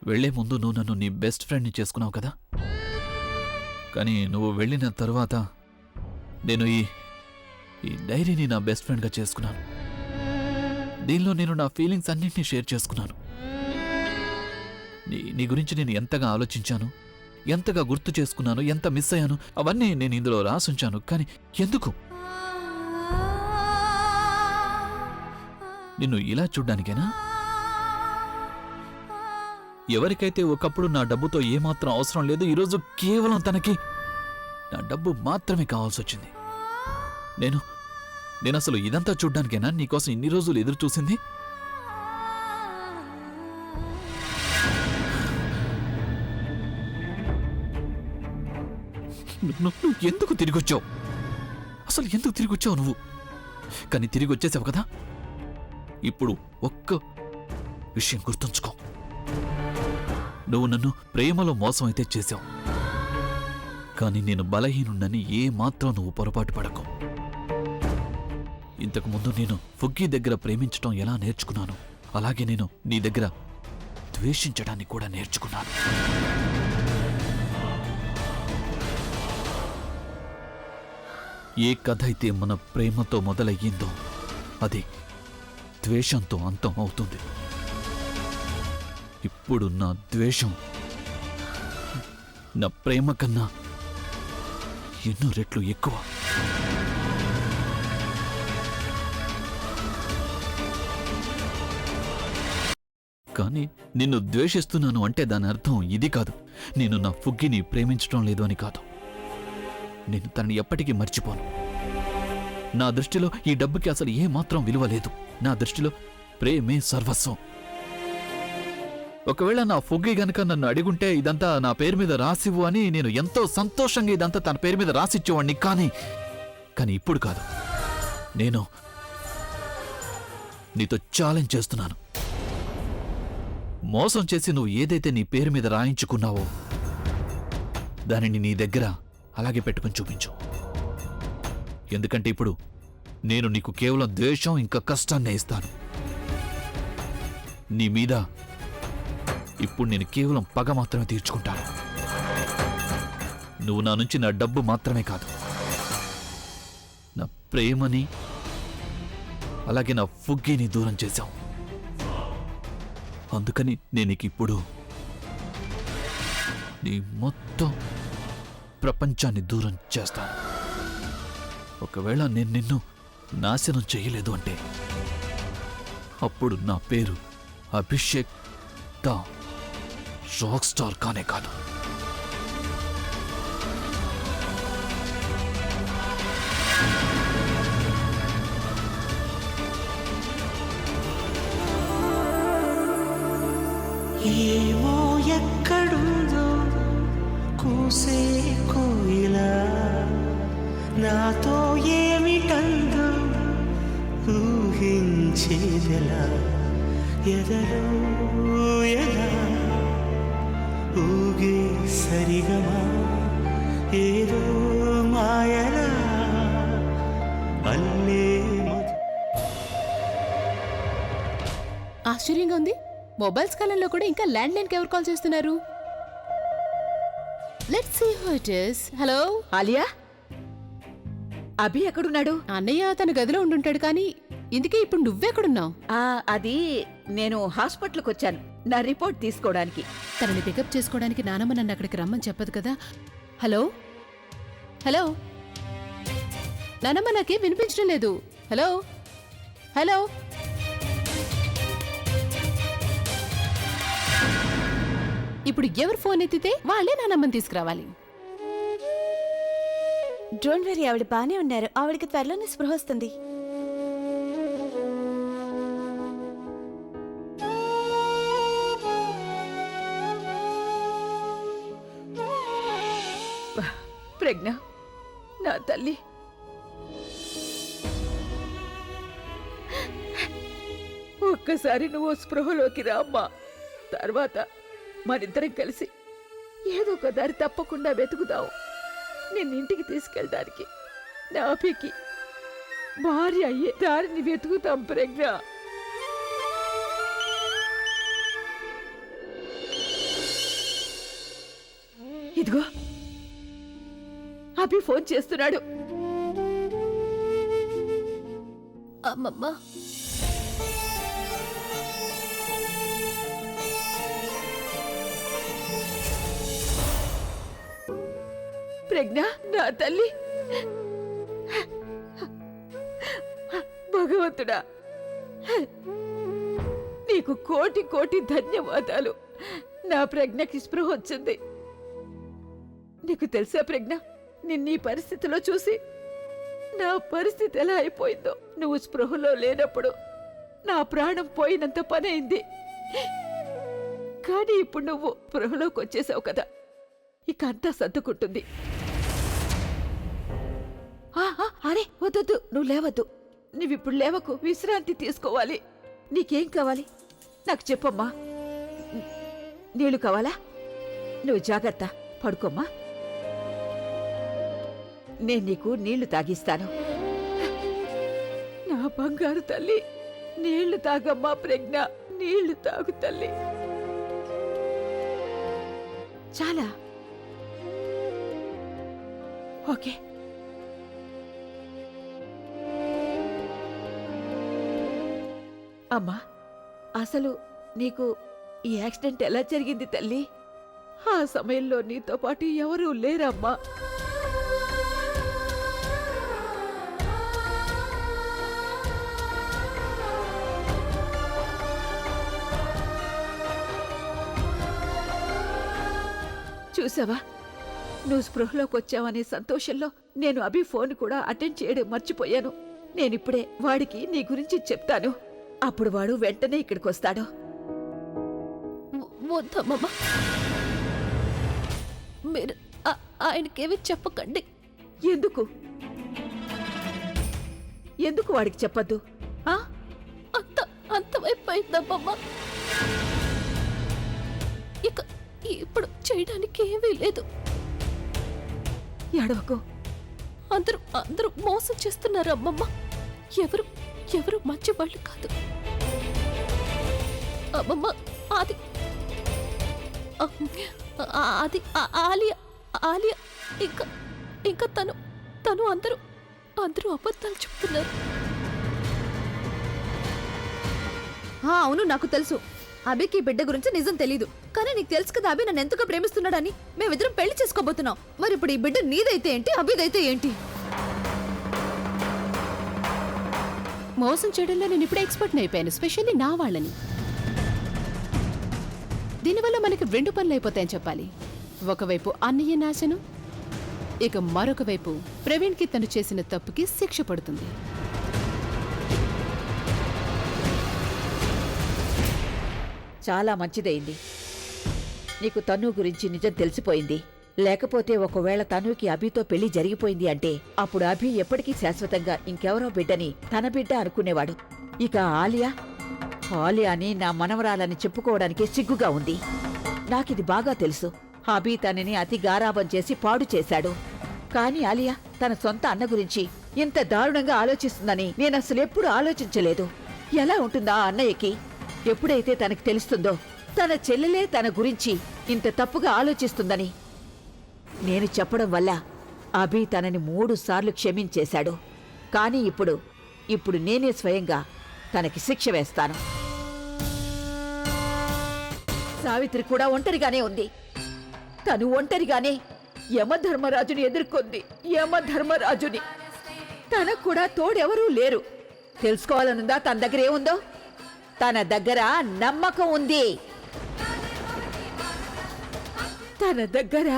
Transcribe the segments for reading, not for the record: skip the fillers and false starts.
వెళ్లే ముందు నువ్వు నన్ను నీ బెస్ట్ ఫ్రెండ్ని చేసుకున్నావు కదా. కానీ నువ్వు వెళ్ళిన తర్వాత నేను ఈ డైరీని నా బెస్ట్ ఫ్రెండ్గా చేసుకున్నాను. దీనిలో నేను నా ఫీలింగ్స్ అన్నింటినీ షేర్ చేసుకున్నాను. నీ గురించి నేను ఎంతగా ఆలోచించాను, ఎంతగా గుర్తు చేసుకున్నాను, ఎంత మిస్ అయ్యాను అవన్నీ నేను ఇందులో రాసుంచాను. కానీ ఎందుకు నిన్ను ఇలా చూడ్డానికేనా? ఎవరికైతే ఒకప్పుడు నా డబ్బుతో ఏమాత్రం అవసరం లేదు, ఈరోజు కేవలం తనకి నా డబ్బు మాత్రమే కావాల్సొచ్చింది. నేను అసలు ఇదంతా చూడ్డానికేనా నీకోసం ఇన్ని రోజులు ఎదురు చూసింది? నువ్వు ఎందుకు తిరిగొచ్చావు? అసలు ఎందుకు తిరిగొచ్చావు నువ్వు? కానీ తిరిగి వచ్చేసావు కదా. ఇప్పుడు ఒక్క విషయం గుర్తుంచుకో, నువ్వు నన్ను ప్రేమలో మోసం అయితే చేశావు, కానీ నేను బలహీనుండని ఏ మాత్రం నువ్వు పొరపాటు పడకు. ఇంతకుముందు నేను ఫుగ్గీ దగ్గర ప్రేమించటం ఎలా నేర్చుకున్నాను, అలాగే నేను నీ దగ్గర ద్వేషించడాన్ని కూడా నేర్చుకున్నాను. ఏ కథ అయితే మన ప్రేమతో మొదలయ్యిందో అది ద్వేషంతో అంతం అవుతుంది. ఇప్పుడు నా ద్వేషం నా ప్రేమ కన్నా ఎన్నో రెట్లు ఎక్కువ. కానీ నిన్ను ద్వేషిస్తున్నాను అంటే దాని అర్థం ఇది కాదు. నేను నా ఫుగ్గిని ప్రేమించడం లేదు అని కాదు. నేను తనని ఎప్పటికీ మర్చిపోను. నా దృష్టిలో ఈ డబ్బుకి అసలు ఏమాత్రం విలువ లేదు. నా దృష్టిలో ప్రేమే సర్వస్వం. ఒకవేళ నా ఫుగ్గి గనక నన్ను అడిగుంటే ఇదంతా నా పేరు మీద రాసివ్వు అని నేను ఎంతో సంతోషంగా ఇదంతా తన పేరు మీద రాసిచ్చేవాణ్ణి. కానీ ఇప్పుడు కాదు. నేను నీతో ఛాలెంజ్ చేస్తున్నాను. మోసం చేసి నువ్వు ఏదైతే నీ పేరు మీద రాయించుకున్నావో దానిని నీ దగ్గర అలాగే పెట్టుకుని చూపించు. ఎందుకంటే ఇప్పుడు నేను నీకు కేవలం ద్వేషం ఇంకా కష్టాన్నే ఇస్తాను. నీ మీద ఇప్పుడు నేను కేవలం పగ మాత్రమే తీర్చుకుంటాను. నువ్వు నా నుంచి నా డబ్బు మాత్రమే కాదు, నా ప్రేమని అలాగే నా ఫుగ్గీని దూరం చేశావు. అందుకని నేను నీకు ఇప్పుడు నీ మొత్తం ప్రపంచాన్ని దూరం చేస్తాను. ఒకవేళ నేను నిన్ను నాశనం చేయలేదు అంటే అప్పుడు నా పేరు అభిషేక్ ద రాక్ స్టార్ కానే కాదు. ఏమో ఎక్కడుందో కూసే కోయిలా, నాతో ఏమిటందో ఊహించేదెలా, ఎదలో ఎలా ఊగే సరిగమా, ఏదో మాయలా అల్లే. ఆశ్చర్యంగా ఉంది. మొబైల్స్ కాలంలో కూడా ఇంకా ల్యాండ్ లైన్ కి ఎవరు కాల్ చేస్తున్నారు? Let's see who it is. Hello Alia, Abhi ఎక్కడున్నాడు? అన్నయ్య తన గదిలో ఉండుంటాడు. కానీ ఇందుకే ఇప్పుడు నువ్వెక్కడున్నావు? అది నేను హాస్పిటల్కి వచ్చాను నా రిపోర్ట్ తీసుకోవడానికి. తనని పికప్ చేసుకోవడానికి నానమ్మ నన్ను అక్కడికి రమ్మని చెప్పదు కదా. హలో హలో నానమ్మ, నాకేం వినిపించడం లేదు. హలో హలో ఇప్పుడు ఎవరు ఫోన్ ఎత్తితే వాళ్ళే నానమ్మని తీసుకురావాలి. డోంట్ వెరీ, ఆవిడ బానే ఉన్నారు. ఆవిడకి త్వరలోనే స్పృహ వస్తుంది. ప్రజ్ఞ, నా తల్లి, ఒక్కసారి నువ్వు స్పృహలోకి రామ్మా. తర్వాత మనిద్దరం కలిసి ఏదో ఒక దారి తప్పకుండా వెతుకుదావు. నిన్నింటికి తీసుకెళ్ళడానికి నా అభికి భార్య అయ్యే దారిని వెతుకుతాం ప్రజ్ఞ. ఇదిగో అభి ఫోన్ చేస్తున్నాడు. అమ్మమ్మ, ప్రజ్ఞ, నా తల్లి, భగవంతుడా, నీకు కోటి కోటి ధన్యవాదాలు. నా ప్రజ్ఞకి స్పృహ వచ్చింది. నీకు తెలుసా ప్రజ్ఞ, నిన్నీ పరిస్థితిలో చూసి నా పరిస్థితి ఎలా అయిపోయిందో. నువ్వు స్పృహలో లేనప్పుడు నా ప్రాణం పోయినంత పని అయింది. కానీ ఇప్పుడు నువ్వు స్పృహలోకి వచ్చేసావు కదా, ఇక అంతా సర్దుకుంటుంది. అరే వద్దు, నువ్వు లేవద్దు. నువ్విప్పుడు లేవకు, విశ్రాంతి తీసుకోవాలి. నీకేం కావాలి నాకు చెప్పమ్మా. నీళ్లు కావాలా? నువ్వు జాగ్రత్త, పడుకోమ్మా. నేను నీకు నీళ్లు తాగిస్తాను. నా బంగారు తల్లి, నీళ్లు తాగమ్మా ప్రజ్ఞ, నీళ్లు తాగు తల్లి. చాలా ఓకే. అమ్మా, అసలు నీకు ఈ యాక్సిడెంట్ ఎలా జరిగింది తల్లి? ఆ సమయంలో నీతో పాటు ఎవరూ లేరమ్మా. చూసావా, నువ్వు స్పృహలోకి వచ్చావనే సంతోషంలో నేను అభి ఫోన్ కూడా అటెండ్ చేయడం మర్చిపోయాను. నేనిప్పుడే వాడికి నీ గురించి చెప్తాను. అప్పుడు వాడు వెంటనే ఇక్కడికి వస్తాడు. వద్దమ్మమ్మ, మీరు ఆయనకేమి చెప్పకండి. ఎందుకు ఎందుకు వాడికి చెప్పద్దు? అంతమైపోయిందమ్మమ్మ. ఇక ఇప్పుడు చేయడానికి ఏమీ లేదు. ఏడవకు. అందరూ మోసం చేస్తున్నారు అమ్మమ్మ. ఎవరు మంచి వాళ్ళు కాదు అమ్మమ్మ. అది ఆలియా ఇంకా తను అందరూ అబద్ధాలు చెప్తున్నారు. అవును, నాకు తెలుసు. అభికి బిడ్డ గురించి నిజం తెలీదు. కానీ నీకు తెలుసు కదా అభి నన్ను ఎంతగా ప్రేమిస్తున్నాడని. మేమిద్దరం పెళ్లి చేసుకోబోతున్నాం. మరి ఇప్పుడు ఈ బిడ్డ నీదైతే ఏంటి, అభిదైతే ఏంటి? మోసం చేయడంలో నేను ఇప్పుడే ఎక్స్పర్ట్ని అయిపోయాను, స్పెషల్లీ నా వాళ్ళని. దీనివల్ల మనకి రెండు పనులు అయిపోతాయని చెప్పాలి. ఒకవైపు అన్నయ్య నాశనం, ఇక మరొక వైపు ప్రవీణ్కి తను చేసిన తప్పుకి శిక్ష పడుతుంది. చాలా మంచిదైంది. నీకు తను గురించి నిజం తెలిసిపోయింది. లేకపోతే ఒకవేళ తనుకి అభితో పెళ్లి జరిగిపోయింది అంటే అప్పుడు అభి ఎప్పటికీ శాశ్వతంగా ఇంకెవరో బిడ్డని తన బిడ్డ అనుకునేవాడు. ఇక ఆలియాని నా మనవరాలని చెప్పుకోవడానికి సిగ్గుగా ఉంది. నాకిది బాగా తెలుసు. అభి తనని అతి గారాబం చేసి పాడు చేశాడు. కాని ఆలియా తన సొంత అన్న గురించి ఇంత దారుణంగా ఆలోచిస్తుందని నేనసలెప్పుడు ఆలోచించలేదు. ఎలా ఉంటుందా ఆ అన్నయ్యకి? ఎప్పుడైతే తనకి తెలుస్తుందో తన చెల్లెలే తన గురించి ఇంత తప్పుగా ఆలోచిస్తుందని. నేను చెప్పడం వల్ల అభి తనని 3 సార్లు క్షమించేశాడు. కానీ ఇప్పుడు నేనే స్వయంగా తనకి శిక్ష వేస్తాను. సావిత్రి కూడా ఒంటరిగానే ఉంది. తను ఒంటరిగానే యమధర్మరాజుని ఎదుర్కొంది. యమధర్మరాజుని. తనకు కూడా తోడెవరూ లేరు. తెలుసుకోవాలనుందా తన దగ్గర ఏముందో? తన దగ్గర నమ్మకం ఉంది. తన దగ్గర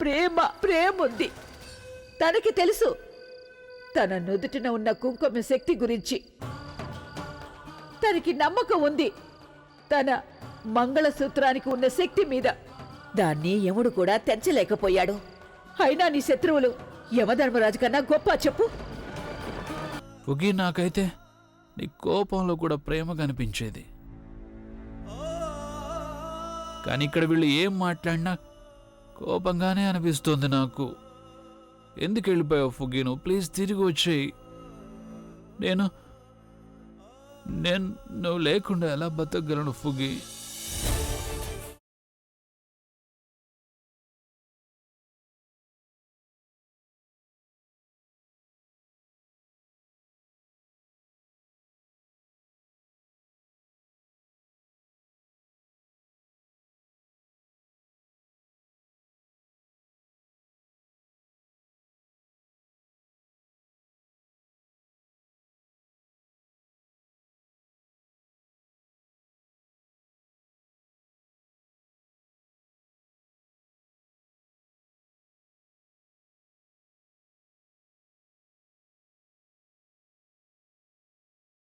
ప్రేమ ఉంది. తనకి తెలుసు తన నుదుటిన ఉన్న కుంకుమ శక్తి గురించి. తనకి నమ్మకం ఉంది తన మంగళసూత్రానికి ఉన్న శక్తి మీద. దాన్ని యముడు కూడా తెంచలేకపోయాడు. అయినా నీ శత్రువులు యమధర్మరాజు కన్నా గొప్ప చెప్పు. ఫుగీ, నాకైతే నీ కోపంలో కూడా ప్రేమ కనిపించేది. కానీ ఇక్కడ వీళ్ళు ఏం మాట్లాడినా కోపంగానే అనిపిస్తోంది నాకు. ఎందుకు వెళ్ళిపోయావు ఫుగీ? నువ్వు ప్లీజ్ తిరిగి వచ్చేయి. నేను నువ్వు లేకుండా ఎలా బతకగలను ఫుగీ?